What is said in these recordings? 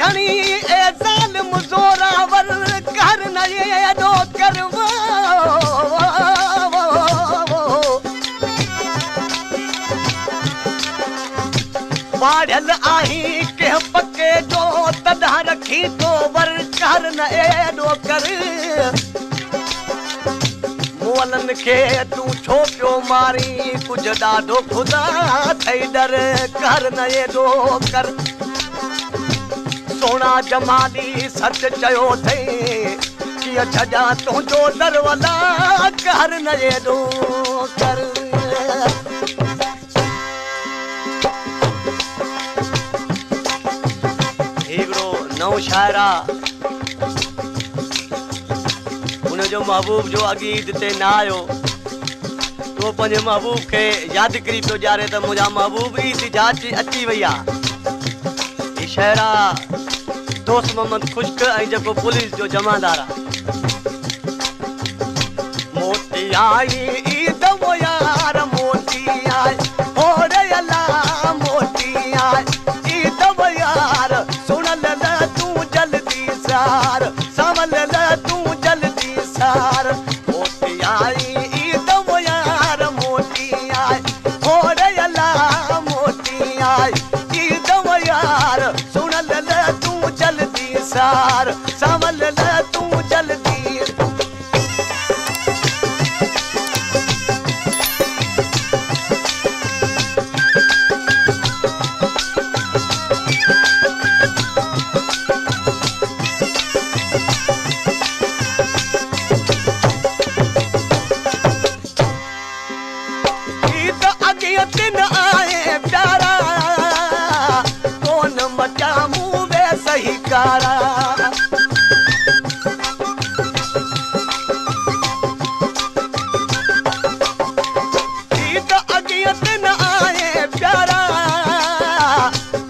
खणी ए ज़ालिम ज़ोरावर कर न एॾो करवा पाढ़ियल आहीं कंहिं पके जो तॾहिं रखी तो वर कर न एॾो कर मोलनि खे तूं छो पियो मारी कुझु ॾाढो ख़ुदा थई डर कर न एॾो कर सोना जमाली सच चयो थई कीअं छॾा तुंहिंजो दरवला कर न एॾो कर हिकिड़ो नओं शाइर आहे उनजो महबूब जो अॻु ईद ते न आयो तो पंहिंजे महबूब खे यादि करी पियो ॾियारे त मुंहिंजा महबूब ईद जा अची वई आहे ही शाइर आहे दोस्त मोहम्मद खुश्क ऐं जेको पुलिस जो जमादार आहे मोती आई ईद वो यार मोती आई होरे अल्लाह मोती आई ईद वो यार सुन ले तू जल्दी सार समझ ले तू जल्दी सार मोती आई ईद वो यार मोती आई होरे अल्लाह मोती आई ईद वो यार सुन ले तू जल्दी सार समझ ले तू जल्दी दिन आए प्यारा कौन मचा मुँह वे सही कारा ईद अगिय दिन आए प्यारा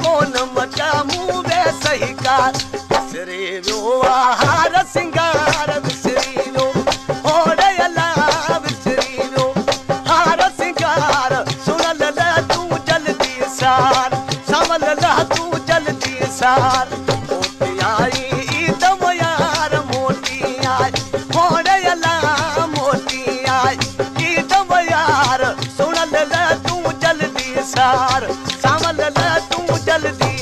कौन मचा मुँह वे सही कार विसरे वियो हार सिंगार विसरी वियो होरे अल्लाह विसरी वियो हार सिंगार सार समझ ला तू जल्दी सार मोती आई ईद वो यार मोती आई होरे अल्लाह मोती आई ईद वो यार सुन ले तू जल्दी सार समझ ले तू जल्दी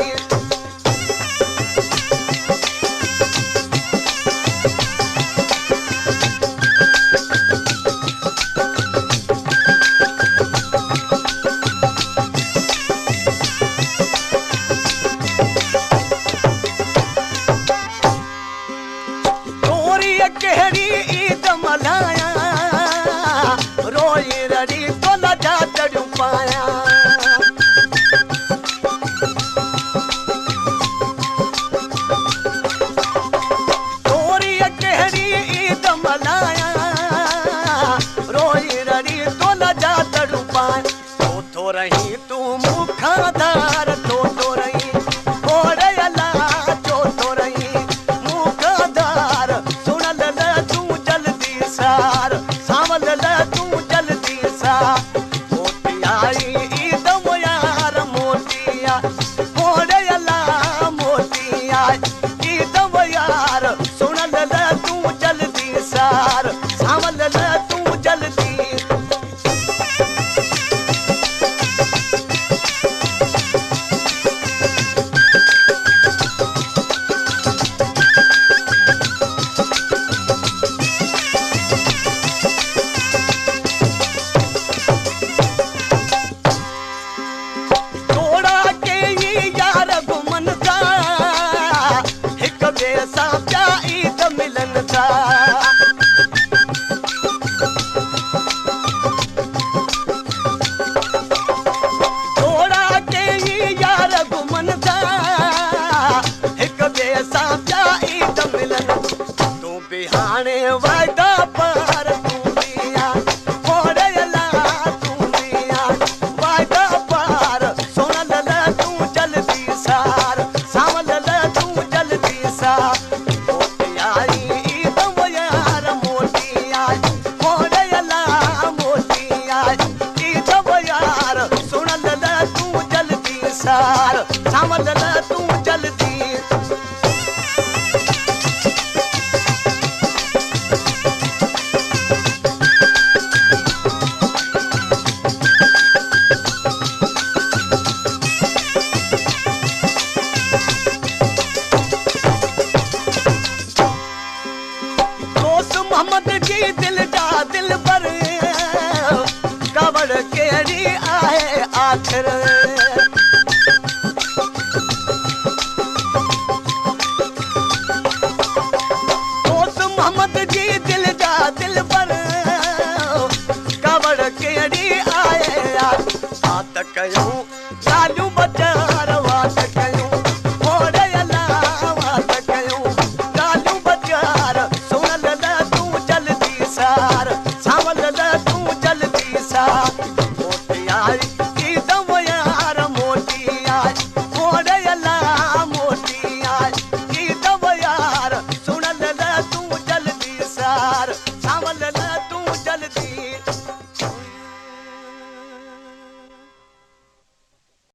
केहड़ी ईद मल्हाया रोई रड़ी तो लजा चढ़ू पाया तोरी केहड़ी ईद मल्हाया रोई रड़ी तो लजा चढ़ू पाया तो रही तू मुखादार तो रही होरे अल्लाह तो रही मुखादार सार समझ ले तू जल्दी सार मोती आई ईद वो यार मोती आई होरे अल्लाह मोती आई ईद वो यार सुन ले तू सा जोड़ा के ही यार घुमन था एक बेसा प्याई त मिलन तू बिहाने वादा पर तू दिया मोरे अला तू दिया वादा पर सोना लला तू जल्दी सार सावन लला तू जल्दी सा मोती आई दम यार मोती आई मोरे अला मोती आई दम यार सोना लला तू जल्दी सार सावन लला तू जल्दी दोस्त मोहम्मद जी दिल जा दिल पर कवड़ केड़ी आए आखिर दोस्त मोहम्मद जी दिल जा दिल पर कवड़ केड़ी आए आ तक